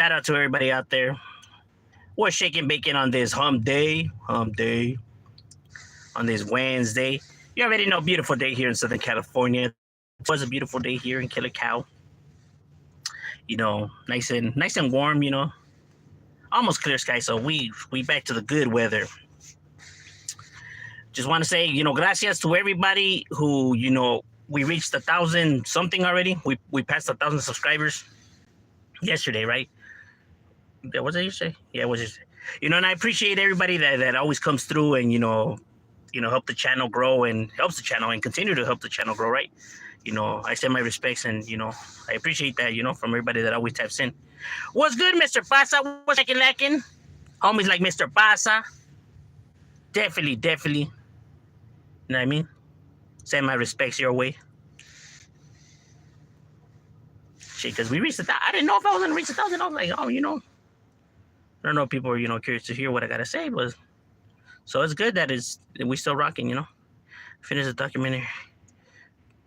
Shout out to everybody out there. We're shaking bacon on this hump day, on this Wednesday. You already know, beautiful day here in Southern California. It was a beautiful day here in Killer Cow. Nice and warm. Almost clear sky. So we back to the good weather. Just want to say, gracias to everybody who, we reached 1,000 something already. We passed 1,000 subscribers yesterday, right? Yeah, was it yesterday? Yeah, it was yesterday. And I appreciate everybody that always comes through and help the channel grow and helps the channel and continue to help the channel grow, right? I send my respects and I appreciate that, from everybody that always taps in. What's good, Mr. Pasa? What's lacking? Homies like Mr. Pasa. Definitely. You know what I mean? Send my respects your way. Shit, because we reached I didn't know if I was gonna reach 1,000. I was like, I don't know if people are, curious to hear what I gotta say, but so it's good that we still rocking, Finish the documentary.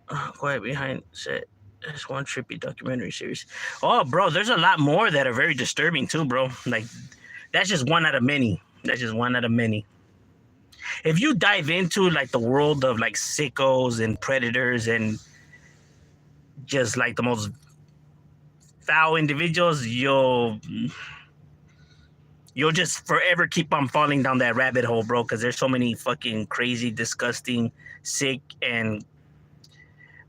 Quiet behind set. That's one trippy documentary series. Oh, bro, there's a lot more that are very disturbing too, bro. Like, that's just one out of many. If you dive into like the world of like sickos and predators and just like the most foul individuals, you'll just forever keep on falling down that rabbit hole, bro, because there's so many fucking crazy, disgusting, sick, and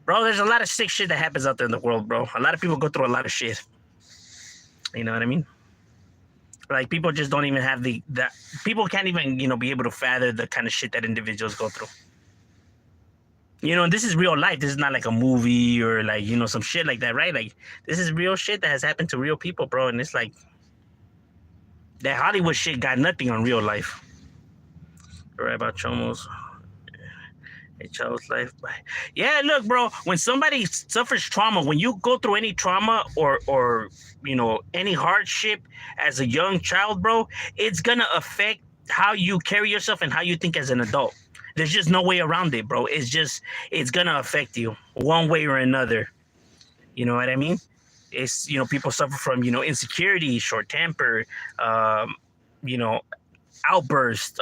bro, there's a lot of sick shit that happens out there in the world, bro. A lot of people go through a lot of shit. You know what I mean? Like, people just don't even have that people can't even, be able to fathom the kind of shit that individuals go through. And this is real life. This is not like a movie or like, some shit like that, right? Like, this is real shit that has happened to real people, bro. And it's like, that Hollywood shit got nothing on real life. Right about Chomo's. A child's life. Yeah, look, bro, when somebody suffers trauma, when you go through any trauma or any hardship as a young child, bro, it's gonna affect how you carry yourself and how you think as an adult. There's just no way around it, bro. It's gonna affect you one way or another. You know what I mean? It's, people suffer from, insecurity, short temper, outburst,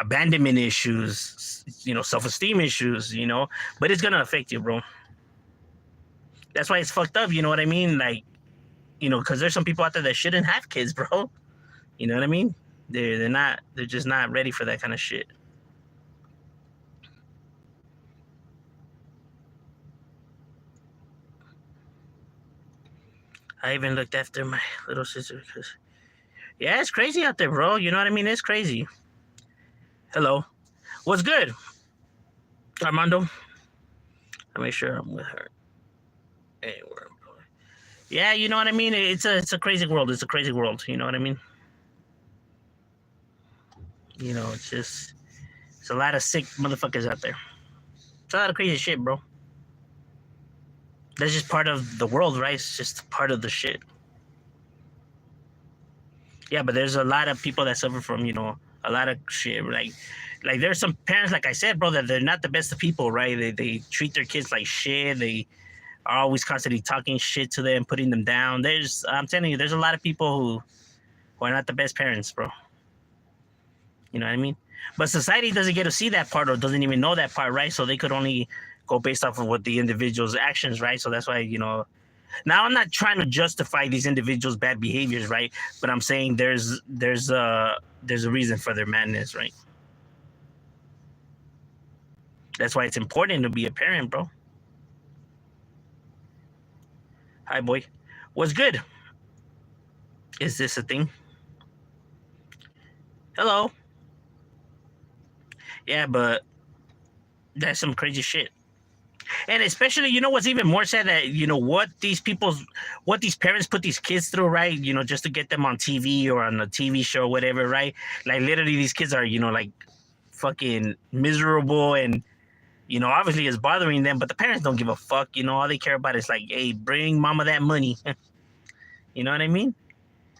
abandonment issues, self-esteem issues, but it's gonna affect you, bro. That's why it's fucked up, you know what I mean? Like, because there's some people out there that shouldn't have kids, bro. You know what I mean? They're just not ready for that kind of shit. I even looked after my little sister because, yeah, it's crazy out there, bro. You know what I mean? It's crazy. Hello. What's good, Armando? I make sure I'm with her. Anywhere. Yeah, you know what I mean? It's a crazy world. It's a crazy world. You know what I mean? It's a lot of sick motherfuckers out there. It's a lot of crazy shit, bro. That's just part of the world, right? It's just part of the shit. Yeah, but there's a lot of people that suffer from, a lot of shit. Like there's some parents, like I said, bro, that they're not the best of people, right? They treat their kids like shit. They are always constantly talking shit to them, putting them down. I'm telling you, there's a lot of people who are not the best parents, bro. You know what I mean? But society doesn't get to see that part or doesn't even know that part, right? So they could only go based off of what the individual's actions, right? So that's why, now I'm not trying to justify these individuals' bad behaviors, right? But I'm saying there's a reason for their madness, right? That's why it's important to be a parent, bro. Hi, boy. What's good? Is this a thing? Hello. Yeah, but that's some crazy shit. And especially, what's even more sad that, what these parents put these kids through, right? Just to get them on TV or on a TV show or whatever, right? Like, literally, these kids are, like, fucking miserable and, obviously it's bothering them, but the parents don't give a fuck, all they care about is like, hey, bring mama that money. You know what I mean?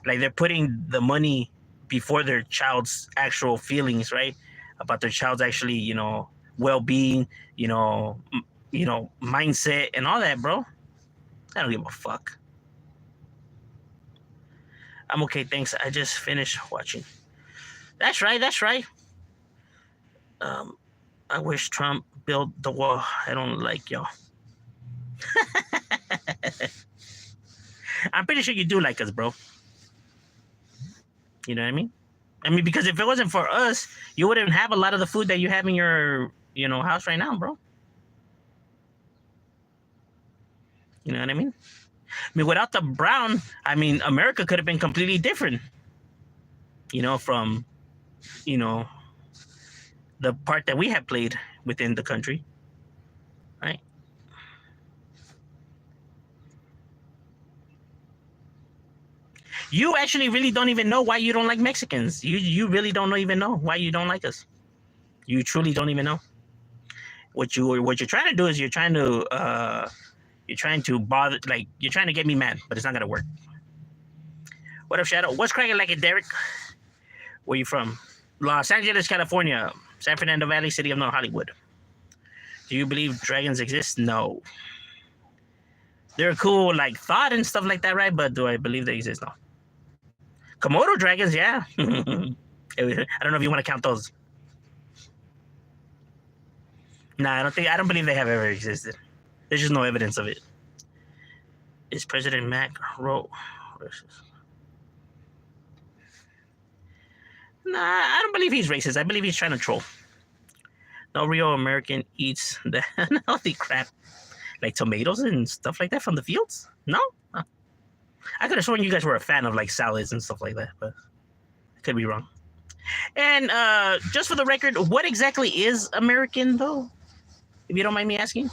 Like, they're putting the money before their child's actual feelings, right? About their child's actually, well-being, mindset and all that, bro. I don't give a fuck. I'm okay, thanks. I just finished watching. That's right. That's right. Um, I wish Trump built the wall. I don't like y'all. I'm pretty sure you do like us, bro. You know what I mean? I mean, because if it wasn't for us, you wouldn't have a lot of the food that you have in your, house right now, bro. You know what I mean? I mean, without the brown, I mean, America could have been completely different. From, you know, the part that we have played within the country, right? You actually really don't even know why you don't like Mexicans. You really don't even know why you don't like us. You truly don't even know. What you're trying to do is you're trying to bother, like you're trying to get me mad, but it's not gonna work. What up, Shadow? What's cracking like it, Derek? Where you from? Los Angeles, California, San Fernando Valley, City of North Hollywood. Do you believe dragons exist? No. They're cool, like thought and stuff like that, right? But do I believe they exist? No. Komodo dragons, yeah. I don't know if you want to count those. No, I don't believe they have ever existed. There's just no evidence of it. Is President Macron racist? Nah, I don't believe he's racist. I believe he's trying to troll. No real American eats the unhealthy crap like tomatoes and stuff like that from the fields. No? Huh. I could have sworn you guys were a fan of like salads and stuff like that, but I could be wrong. And just for the record, what exactly is American though? If you don't mind me asking.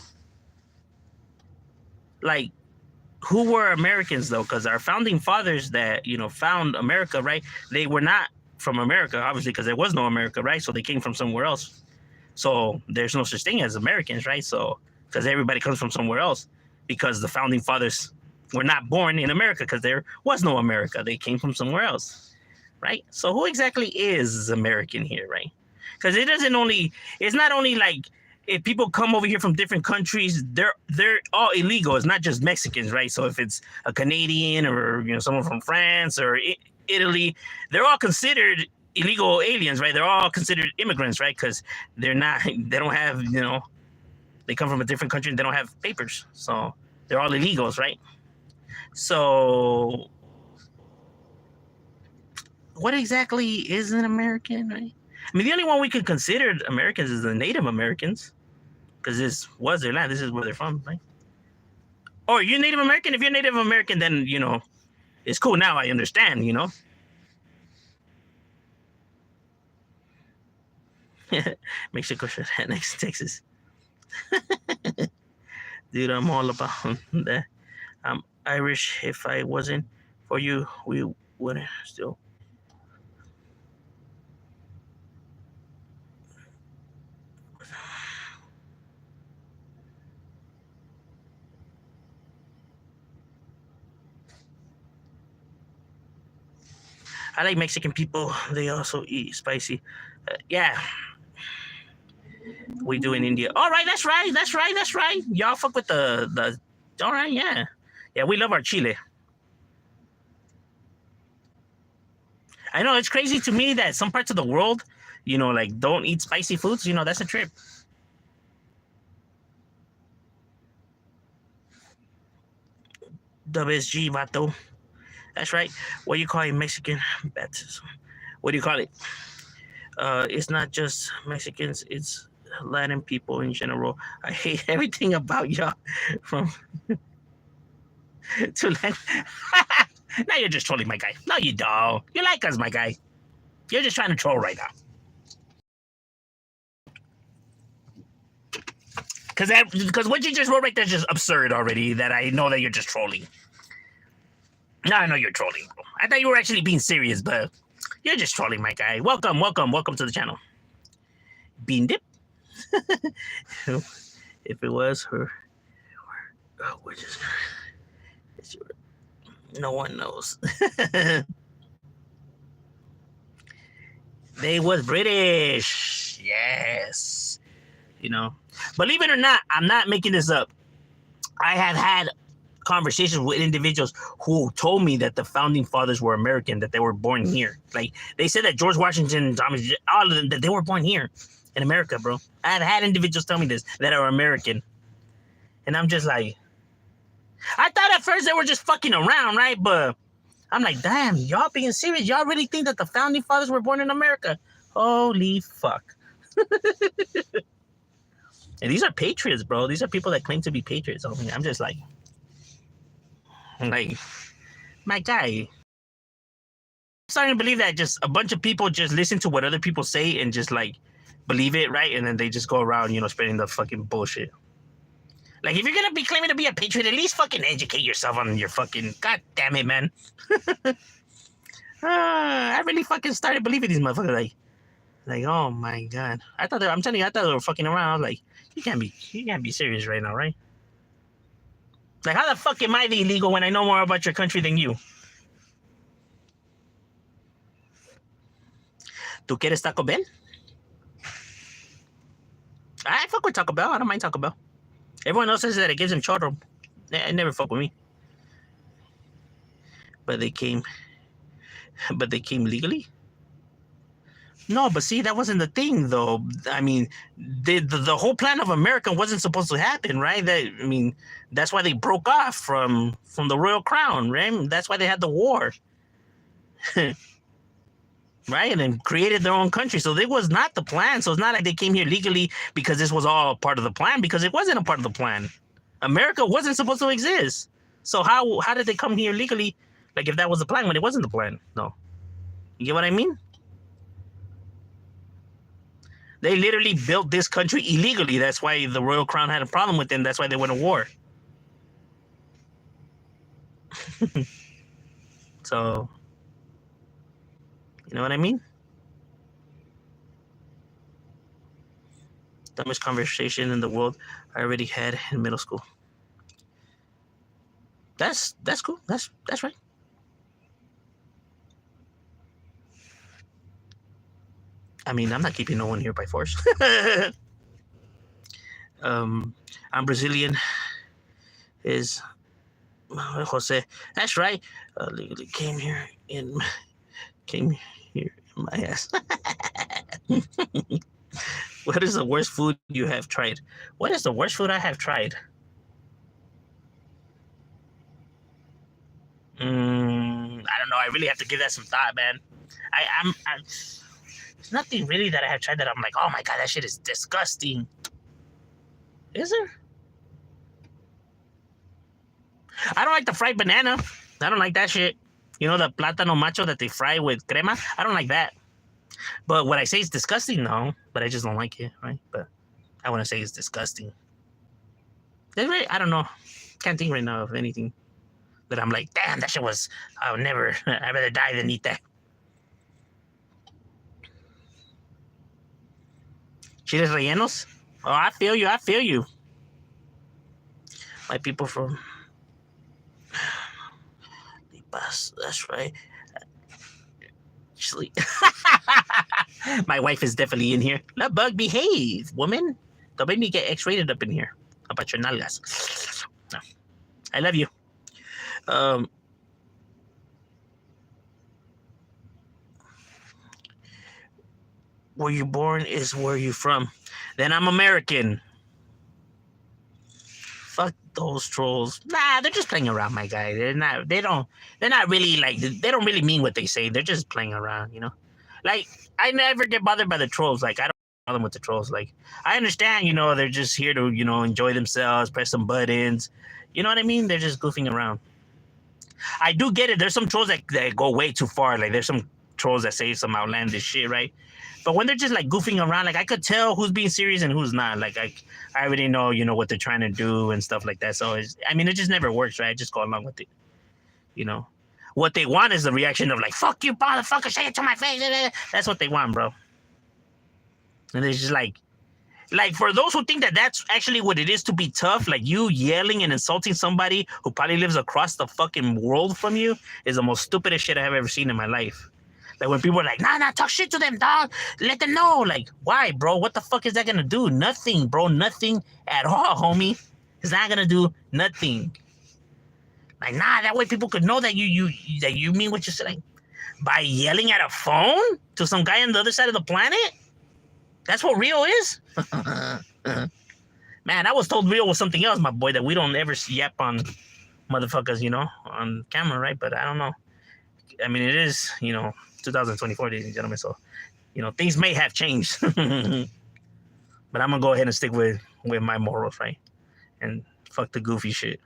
Like, who were Americans though? Because our founding fathers that, found America, right? They were not from America, obviously, because there was no America, right? So they came from somewhere else. So there's no such thing as Americans, right? So, because everybody comes from somewhere else, because the founding fathers were not born in America, because there was no America. They came from somewhere else, right? So who exactly is American here, right? Because it's not only like, if people come over here from different countries, they're all illegal. It's not just Mexicans, right? So if it's a Canadian or someone from France or Italy, they're all considered illegal aliens, right? They're all considered immigrants, right? Because they don't have, they come from a different country and they don't have papers, so they're all illegals, right? So what exactly is an American, right? I mean, the only one we could consider Americans is the Native Americans, because this was their land. This is where they're from, right? Or you're Native American? If you're Native American, then, it's cool now. I understand, Mexico should annex Texas. Dude, I'm all about that. I'm Irish. If I wasn't for you, we wouldn't still. I like Mexican people. They also eat spicy. Yeah, we do in India. All right, that's right. That's right. That's right. Y'all fuck with the. All right, yeah, yeah. We love our chile. I know it's crazy to me that some parts of the world, like don't eat spicy foods. That's a trip. WSG, vato. That's right. What do you call a Mexican baptism? What do you call it? It's not just Mexicans. It's Latin people in general. I hate everything about y'all, from to Latin. Now you're just trolling, my guy. No, you don't. You like us, my guy. You're just trying to troll right now. Because what you just wrote right there is just absurd already. That I know that you're just trolling. No, I know you're trolling, bro. I thought you were actually being serious, but you're just trolling, my guy. Welcome to the channel. Bean dip. If it was her, we're just. No one knows. They was British. Yes. Believe it or not, I'm not making this up. I have had conversations with individuals who told me that the founding fathers were American, that they were born here. Like they said that George Washington, Thomas, all of them, that they were born here in America, bro. I've had individuals tell me this that are American, and I'm just like, I thought at first they were just fucking around, right? But I'm like, damn, y'all being serious? Y'all really think that the founding fathers were born in America? Holy fuck. And these are patriots, bro. These are people that claim to be patriots. I mean, I'm just like, my guy. I'm starting to believe that just a bunch of people just listen to what other people say and just like believe it, right? And then they just go around, you know, spreading the fucking bullshit. Like, if you're gonna be claiming to be a patriot, at least fucking educate yourself on your fucking. God damn it, man. I really fucking started believing these motherfuckers. Like, oh my god. I'm telling you, I thought they were fucking around. I was like, you can't be serious right now, right? Like, how the fuck am I the illegal when I know more about your country than you? ¿Tú quieres Taco Bell? I fuck with Taco Bell. I don't mind Taco Bell. Everyone else says that it gives them chorro. It never fuck with me. But they came legally? No, but see, that wasn't the thing, though. I mean, the whole plan of America wasn't supposed to happen, right? That's why they broke off from the royal crown, right? That's why they had the war, right? And then created their own country. So it was not the plan. So it's not like they came here legally because this was all part of the plan, because it wasn't a part of the plan. America wasn't supposed to exist. So how did they come here legally? Like, if that was the plan when it wasn't the plan? No. You get what I mean? They literally built this country illegally. That's why the royal crown had a problem with them. That's why they went to war. So, you know what I mean? Dumbest conversation in the world I already had in middle school. That's cool. That's right. I mean, I'm not keeping no one here by force. I'm Brazilian. Is Jose? That's right. Legally came here in my ass. What is the worst food you have tried? What is the worst food I have tried? I don't know. I really have to give that some thought, man. I'm there's nothing really that I have tried that I'm like, oh my god, that shit is disgusting. Is there? I don't like the fried banana. I don't like that shit. You know, the plátano macho that they fry with crema? I don't like that. But what I say is disgusting, no. But I just don't like it, right? But I want to say it's disgusting. I don't know. Can't think right now of anything that I'm like, damn, that shit was, I would never, I'd rather die than eat that. Chiles rellenos? Oh, I feel you. My people from Lipas, that's right. Actually, my wife is definitely in here. Let bug behave, woman. Don't make me get X-rated up in here. How about your nalgas? No. I love you. Where you born is where you from. Then I'm American. Fuck those trolls. Nah, they're just playing around, my guy. They're not really like, they don't really mean what they say. They're just playing around, you know? Like, I never get bothered by the trolls. Like, I don't bother with the trolls. Like, I understand, you know, they're just here to, you know, enjoy themselves, press some buttons. You know what I mean? They're just goofing around. I do get it. There's some trolls that go way too far. Like, there's some trolls that say some outlandish shit, right? But when they're just like goofing around, like I could tell who's being serious and who's not. Like I already know, you know, what they're trying to do and stuff like that. So it just never works, right? I just go along with it. You know, what they want is the reaction of like, "Fuck you, motherfucker! Say it to my face." That's what they want, bro. And it's just like for those who think that that's actually what it is to be tough, like you yelling and insulting somebody who probably lives across the fucking world from you is the most stupidest shit I have ever seen in my life. Like when people are like, nah, talk shit to them, dog. Let them know. Like, why, bro? What the fuck is that gonna do? Nothing, bro. Nothing at all, homie. It's not gonna do nothing. Like, nah, that way people could know that you mean what you're saying. By yelling at a phone to some guy on the other side of the planet? That's what Rio is? Man, I was told Rio was something else, my boy, that we don't ever yap on motherfuckers, on camera, right? But I don't know. I mean, it is, 2024, ladies and gentlemen, so, things may have changed. But I'm going to go ahead and stick with my morals, right? And fuck the goofy shit.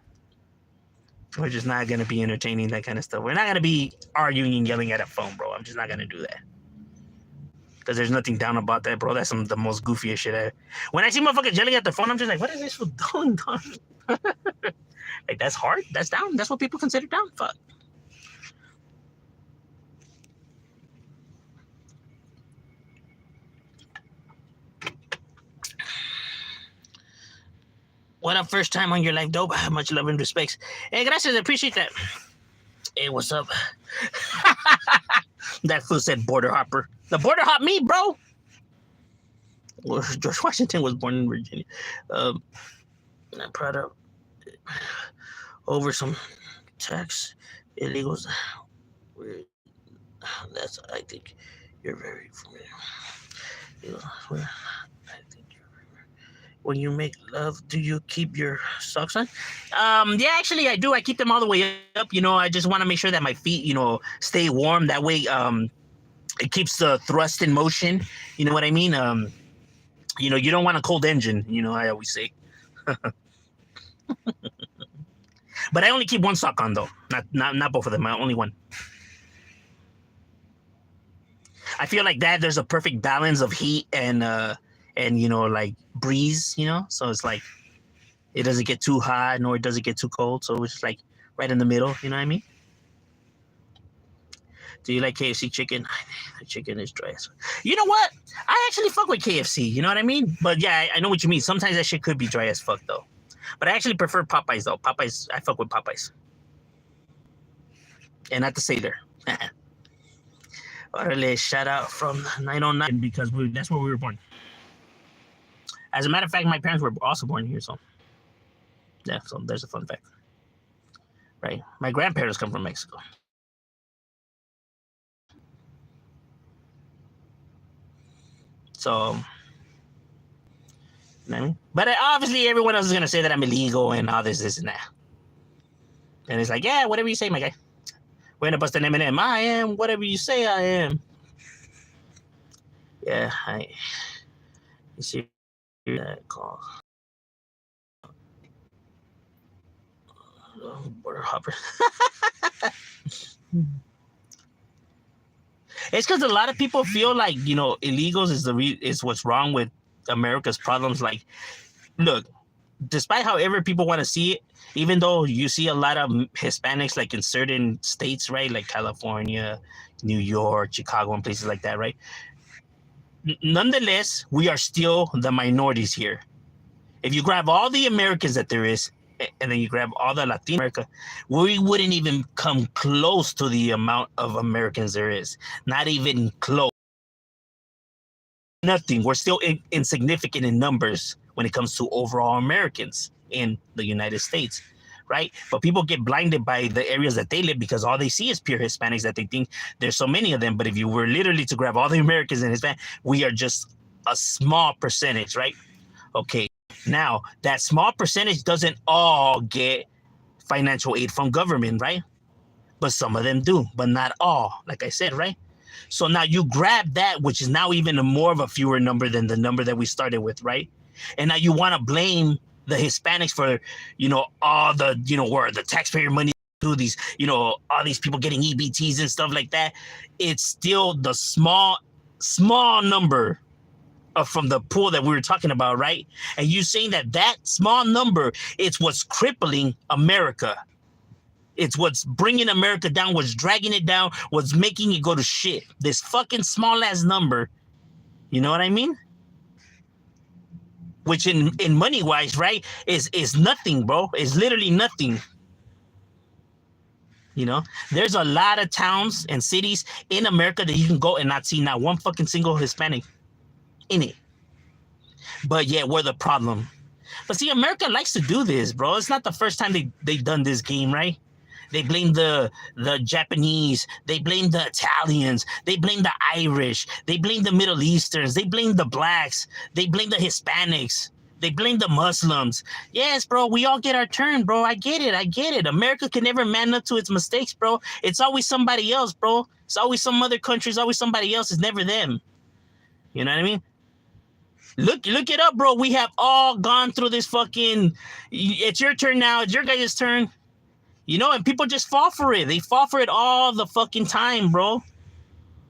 We're just not going to be entertaining that kind of stuff. We're not going to be arguing and yelling at a phone, bro. I'm just not going to do that. Because there's nothing down about that, bro. That's the most goofiest shit. When I see motherfuckers yelling at the phone, I'm just like, what is this for doing, dog? Like, that's hard? That's down? That's what people consider down? Fuck. What up, first time on your life, dope? Much love and respects. Hey, gracias, I appreciate that. Hey, what's up? That fool said border hopper. The border hop me, bro. Well, George Washington was born in Virginia. I'm proud of over some tax illegals. That's, I think you're very familiar. When you make love, do you keep your socks on? Yeah, actually I do. I keep them all the way up. I just want to make sure that my feet, stay warm. That way, it keeps the thrust in motion. You know what I mean? You don't want a cold engine. I always say. But I only keep one sock on though. Not both of them. Only one. I feel like that there's a perfect balance of heat and like breeze, so it's like it doesn't get too hot nor does it get too cold, so it's just like right in the middle. You know what I mean? Do you like KFC chicken? The chicken is dry. You know what? I actually fuck with KFC. You know what I mean? But yeah, I know what you mean. Sometimes that shit could be dry as fuck though. But I actually prefer Popeyes though. Popeyes, I fuck with Popeyes. And not to say there. Orale, shout out from 909 because that's where we were born. As a matter of fact, my parents were also born here, so yeah, so there's a fun fact. Right? My grandparents come from Mexico. So, you know what I mean? But obviously everyone else is going to say that I'm illegal and all this and that. And it's like, yeah, whatever you say, my guy. We're going to bust an M&M. I am whatever you say I am. Yeah, you see that call. Border hopper. It's because a lot of people feel like, illegals is what's wrong with America's problems. Like, look, despite however people want to see it, even though you see a lot of Hispanics like in certain states, right, like California, New York, Chicago, and places like that, right? Nonetheless, we are still the minorities here. If you grab all the Americans that there is, and then you grab all the Latin America, we wouldn't even come close to the amount of Americans there is. Not even close. Nothing. We're still insignificant in numbers when it comes to overall Americans in the United States, right? But people get blinded by the areas that they live because all they see is pure Hispanics, that they think there's so many of them. But if you were literally to grab all the Americans and Hispanic, we are just a small percentage, right? Okay. Now, that small percentage doesn't all get financial aid from government, right? But some of them do, but not all, like I said, right? So now you grab that, which is now even more of a fewer number than the number that we started with, right? And now you want to blame the Hispanics for, all the, where the taxpayer money to these, all these people getting EBTs and stuff like that. It's still the small number from the pool that we were talking about, right? And you saying that small number, it's what's crippling America. It's what's bringing America down, what's dragging it down, what's making it go to shit. This fucking small ass number, you know what I mean? Which in money wise, right, is nothing, bro. It's literally nothing. There's a lot of towns and cities in America that you can go and not see not one fucking single Hispanic in it. But yeah, we're the problem. But see, America likes to do this, bro. It's not the first time they've done this game, right? They blame the Japanese. They blame the Italians. They blame the Irish. They blame the Middle Easterns. They blame the blacks. They blame the Hispanics. They blame the Muslims. Yes, bro, we all get our turn, bro. I get it. I get it. America can never man up to its mistakes, bro. It's always somebody else, bro. It's always some other country. It's always somebody else. It's never them. You know what I mean? Look it up, bro. We have all gone through this fucking... It's your turn now. It's your guys' turn. You know, and people just fall for it. They fall for it all the fucking time, bro.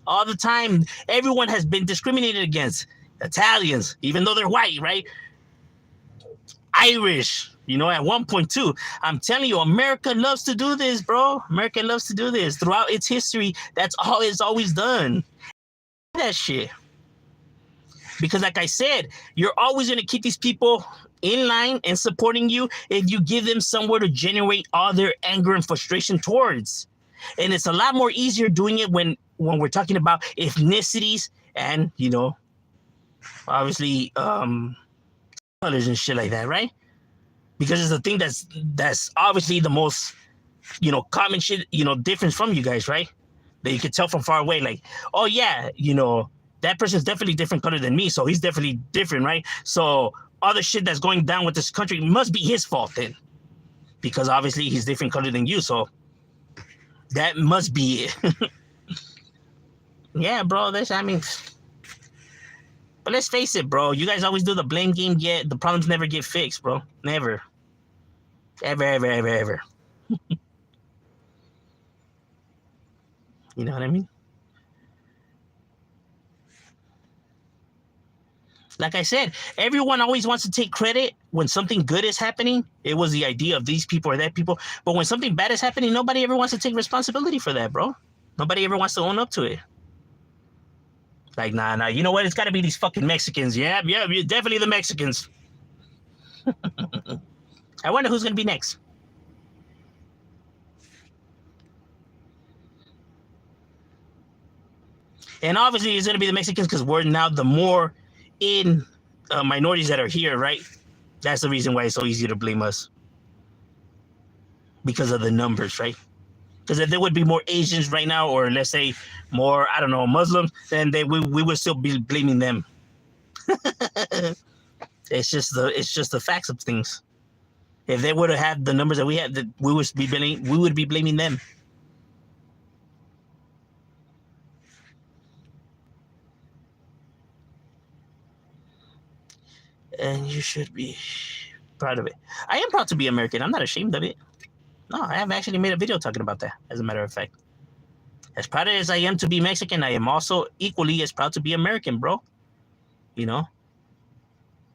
All the time. Everyone has been discriminated against. Italians, even though they're white, right? Irish, you know, at one point too. I'm telling you, America loves to do this, bro. America loves to do this. Throughout its history, that's all it's always done. That shit. Because like I said, you're always going to keep these people in line and supporting you if you give them somewhere to generate all their anger and frustration towards. And it's a lot more easier doing it when we're talking about ethnicities and, you know, obviously colors and shit like that, right? Because it's the thing that's obviously the most, you know, common shit, you know, difference from you guys, right? That you can tell from far away, like, oh yeah, you know, that person's definitely different color than me, so he's definitely different, right? So all the shit that's going down with this country must be his fault then, because obviously he's different color than you, so that must be it. Yeah, bro, I mean, but let's face it, bro. You guys always do the blame game, yet the problems never get fixed, bro. Never. Ever, ever, ever, ever. You know what I mean? Like I said, everyone always wants to take credit when something good is happening. It was the idea of these people or that people. But when something bad is happening, nobody ever wants to take responsibility for that, bro. Nobody ever wants to own up to it. Like, nah, you know what? It's got to be these fucking Mexicans. Yeah, definitely the Mexicans. I wonder who's going to be next. And obviously, it's going to be the Mexicans because we're now the more in minorities that are here, right? That's the reason why it's so easy to blame us. Because of the numbers, right? Because if there would be more Asians right now, or let's say more, I don't know, Muslims, then we would still be blaming them. It's just the facts of things. If they would have had the numbers that we had, we would be blaming them. And you should be proud of it. I am proud to be American. I'm not ashamed of it. No, I have actually made a video talking about that, as a matter of fact. As proud as I am to be Mexican, I am also equally as proud to be American, bro. You know?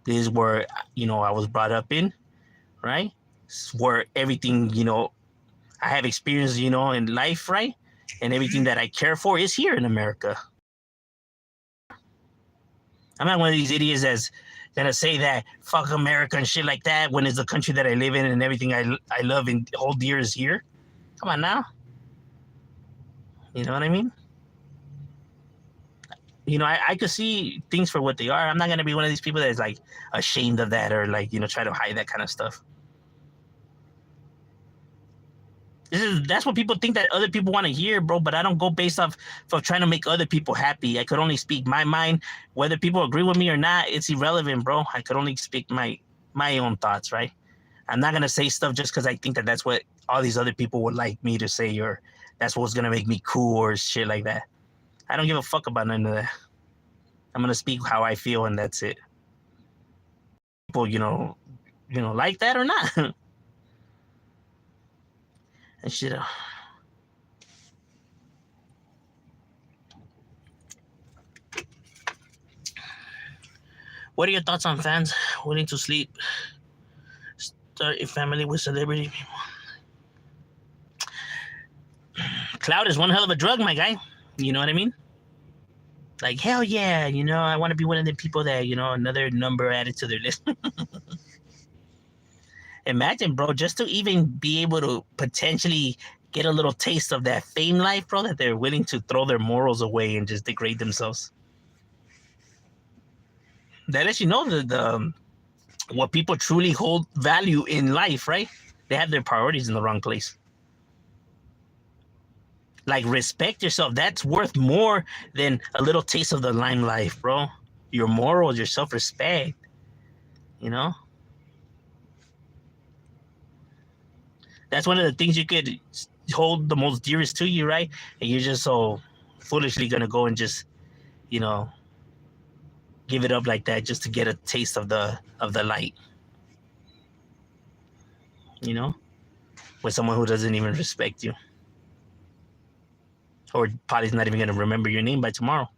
This is where, you know, I was brought up in, right? This is where everything, you know, I have experience, you know, in life, right? And everything that I care for is here in America. I'm not one of these idiots that's gonna say that fuck America and shit like that when it's the country that I live in and everything I love and hold dear is here. Come on now. You know what I mean? You know, I could see things for what they are. I'm not gonna be one of these people that's like ashamed of that or like, you know, try to hide that kind of stuff. That's what people think that other people want to hear, bro. But I don't go based off of trying to make other people happy. I could only speak my mind. Whether people agree with me or not, it's irrelevant, bro. I could only speak my own thoughts, right? I'm not gonna say stuff just because I think that that's what all these other people would like me to say, or that's what's gonna make me cool or shit like that. I don't give a fuck about none of that. I'm gonna speak how I feel, and that's it. People, you know, like that or not. And shit. What are your thoughts on fans willing to sleep, start a family with celebrity people? Cloud is one hell of a drug, my guy. You know what I mean? Like, hell yeah, you know, I want to be one of the people that, you know, another number added to their list. Imagine, bro, just to even be able to potentially get a little taste of that fame life, bro, that they're willing to throw their morals away and just degrade themselves. That lets you know the what people truly hold value in life, right? They have their priorities in the wrong place. Like, respect yourself. That's worth more than a little taste of the limelight, bro. Your morals, your self-respect, you know? That's one of the things you could hold the most dearest to you, right? And you're just so foolishly gonna go and just, you know, give it up like that just to get a taste of the light, you know? With someone who doesn't even respect you. Or probably not even gonna remember your name by tomorrow.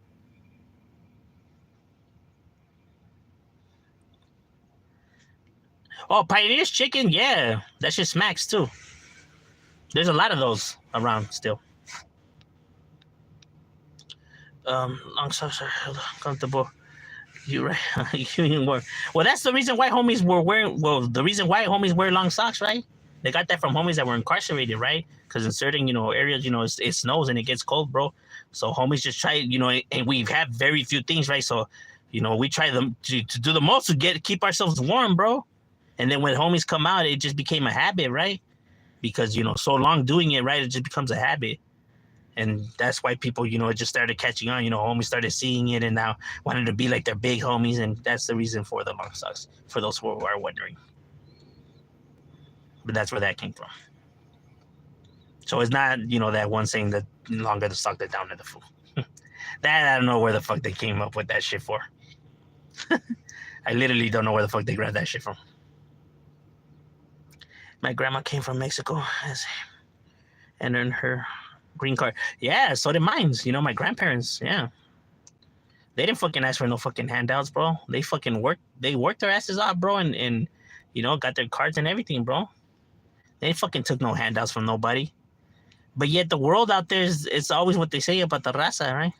Oh, Pioneer's Chicken, yeah. That shit smacks too. There's a lot of those around still. Long socks are comfortable. You right? You wear. Well, that's the reason why homies were wearing. Well, the reason why homies wear long socks, right? They got that from homies that were incarcerated, right? Because in certain, areas, it snows and it gets cold, bro. So homies just try, and we have very few things, right? So, we try them to do the most to keep ourselves warm, bro. And then when homies come out, it just became a habit, right? Because so long doing it, right, it just becomes a habit. And that's why people, it just started catching on. Homies started seeing it and now wanted to be like their big homies, and that's the reason for the long socks, for those who are wondering. But that's where that came from. So it's not, that one saying that longer the sock, the downer the fool. That, I don't know where the fuck they came up with that shit for. I literally don't know where the fuck they grabbed that shit from. My grandma came from Mexico and earned her green card. Yeah, so did mine. My grandparents, yeah. They didn't fucking ask for no fucking handouts, bro. They fucking worked. They worked their asses off, bro, and got their cards and everything, bro. They fucking took no handouts from nobody. But yet the world out there it's always what they say about the raza, right?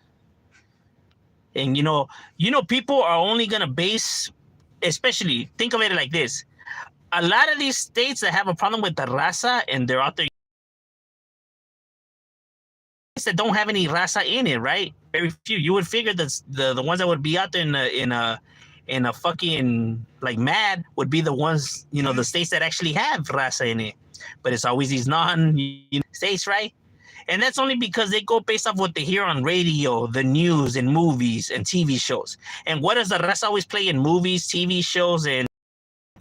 And people are only gonna base, especially think of it like this. A lot of these states that have a problem with the raza and they're out there that don't have any raza in it, right? Very few. You would figure that the ones that would be out there in a fucking like mad would be the ones, the states that actually have raza in it. But it's always these non states, right? And that's only because they go based off what they hear on radio, the news, and movies and TV shows. And what does the raza always play in movies, TV shows, and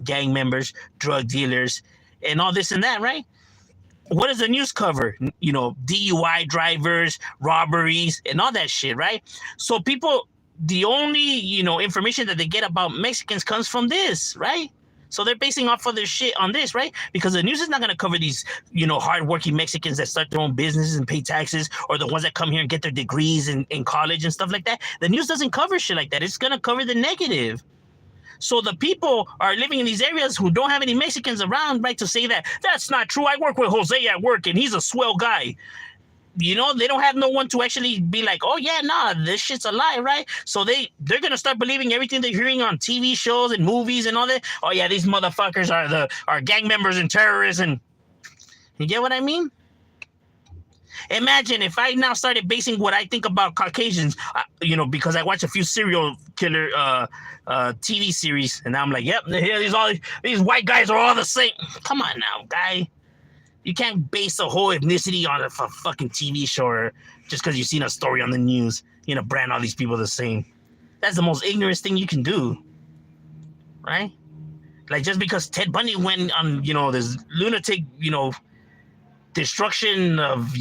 gang members, drug dealers, and all this and that, right? What does the news cover? DUI drivers, robberies, and all that shit, right? So people, the only, information that they get about Mexicans comes from this, right? So they're basing off of their shit on this, right? Because the news is not going to cover these, hardworking Mexicans that start their own businesses and pay taxes, or the ones that come here and get their degrees in college and stuff like that. The news doesn't cover shit like that. It's going to cover the negative. So the people are living in these areas who don't have any Mexicans around, right, to say that that's not true. I work with Jose at work and he's a swell guy. They don't have no one to actually be like, oh yeah, nah, this shit's a lie, right? So they're gonna start believing everything they're hearing on TV shows and movies and all that. Oh yeah, these motherfuckers are gang members and terrorists, and you get what I mean? Imagine if I now started basing what I think about Caucasians, because I watch a few serial killer TV series, and now I'm like, yep, these white guys are all the same. Come on now, guy. You can't base a whole ethnicity on a fucking TV show or just because you've seen a story on the news. Brand all these people the same. That's the most ignorant thing you can do, right? Like, just because Ted Bundy went on, this lunatic, destruction of,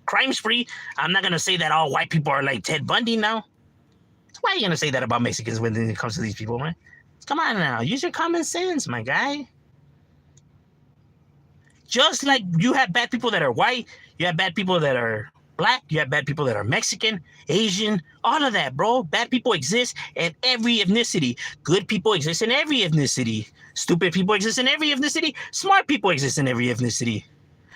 crime spree, I'm not going to say that all white people are like Ted Bundy now. Why are you going to say that about Mexicans when it comes to these people, man? Come on now. Use your common sense, my guy. Just like you have bad people that are white, you have bad people that are black, you have bad people that are Mexican, Asian, all of that, bro. Bad people exist in every ethnicity. Good people exist in every ethnicity. Stupid people exist in every ethnicity. Smart people exist in every ethnicity.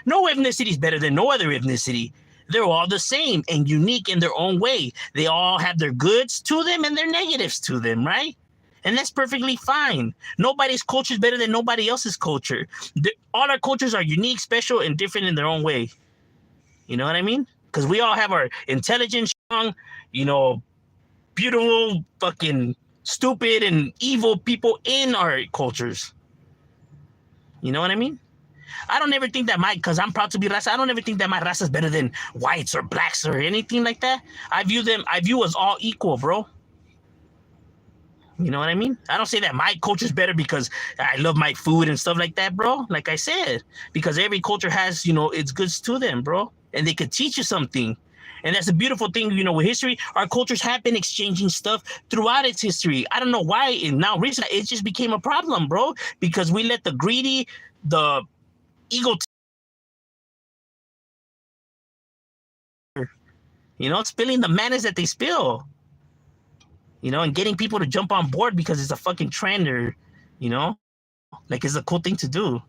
No ethnicity is better than no other ethnicity. They're all the same and unique in their own way. They all have their goods to them and their negatives to them, right? And that's perfectly fine. Nobody's culture is better than nobody else's culture. All our cultures are unique, special, and different in their own way. You know what I mean? Because we all have our intelligent, strong, beautiful, fucking stupid and evil people in our cultures. You know what I mean? I don't ever think that because I'm proud to be raza, I don't ever think that my raza is better than whites or blacks or anything like that. I view us all equal, bro. You know what I mean? I don't say that my culture's better because I love my food and stuff like that, bro. Like I said, because every culture has, its goods to them, bro. And they could teach you something. And that's a beautiful thing, with history. Our cultures have been exchanging stuff throughout its history. I don't know why. And now recently, it just became a problem, bro. Because we let the greedy, the ego, spilling the madness that they spill. And getting people to jump on board because it's a fucking trend or, like it's a cool thing to do.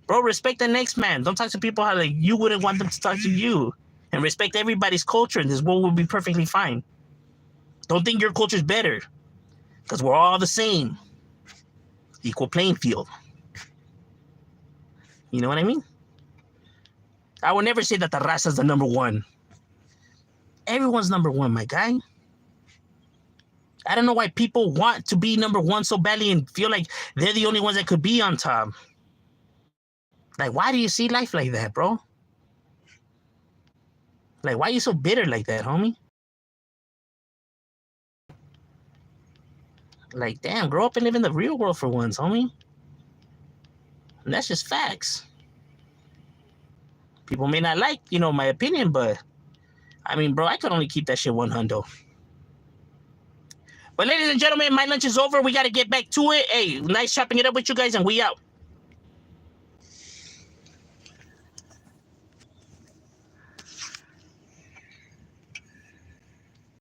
Bro, respect the next man. Don't talk to people how like you wouldn't want them to talk to you. And respect everybody's culture, and this world will be perfectly fine. Don't think your culture's better, because we're all the same. Equal playing field. You know what I mean? I would never say that the raza is the number one. Everyone's number one, my guy. I don't know why people want to be number one so badly and feel like they're the only ones that could be on top. Like, why do you see life like that, bro? Like, why are you so bitter like that, homie? Like, damn, grow up and live in the real world for once, homie. And that's just facts. People may not like, my opinion, but I mean, bro, I could only keep that shit 100. But ladies and gentlemen, my lunch is over. We got to get back to it. Hey, nice chopping it up with you guys, and we out.